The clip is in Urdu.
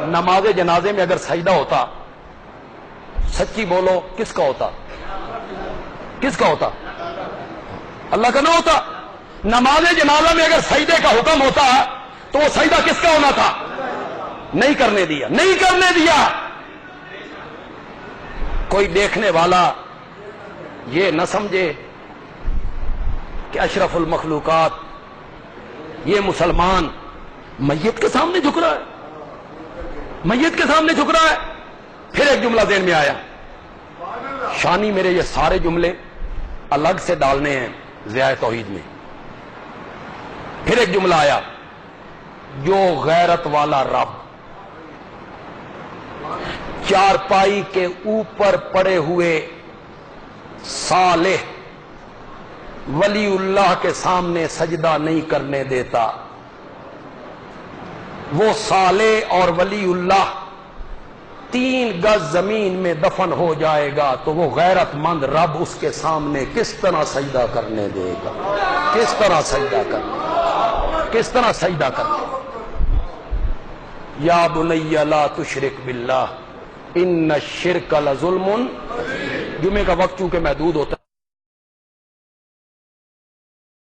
نماز جنازے میں اگر سجدہ ہوتا، سچی بولو کس کا ہوتا؟ کس کا ہوتا؟ اللہ کا نہ ہوتا؟ نماز جنازہ میں اگر سجدے کا حکم ہوتا تو وہ سجدہ کس کا ہونا تھا؟ نہیں کرنے دیا، نہیں کرنے دیا۔ کوئی دیکھنے والا یہ نہ سمجھے کہ اشرف المخلوقات یہ مسلمان میت کے سامنے جھک رہا ہے، میت کے سامنے جھک رہا ہے۔ پھر ایک جملہ ذہن میں آیا، شانی میرے یہ سارے جملے الگ سے ڈالنے ہیں ضیاء توحید میں۔ پھر ایک جملہ آیا، جو غیرت والا رب چارپائی کے اوپر پڑے ہوئے صالح ولی اللہ کے سامنے سجدہ نہیں کرنے دیتا، وہ صالح اور ولی اللہ 3 گز زمین میں دفن ہو جائے گا تو وہ غیرت مند رب اس کے سامنے کس طرح سجدہ کرنے دے گا؟ کس طرح سجدہ کرنے گا؟ کس طرح سجدہ کرنے گا؟ یا بنی لا تشرک باللہ ان الشرک لظلم۔ جمعے کا وقت چونکہ محدود ہوتا ہے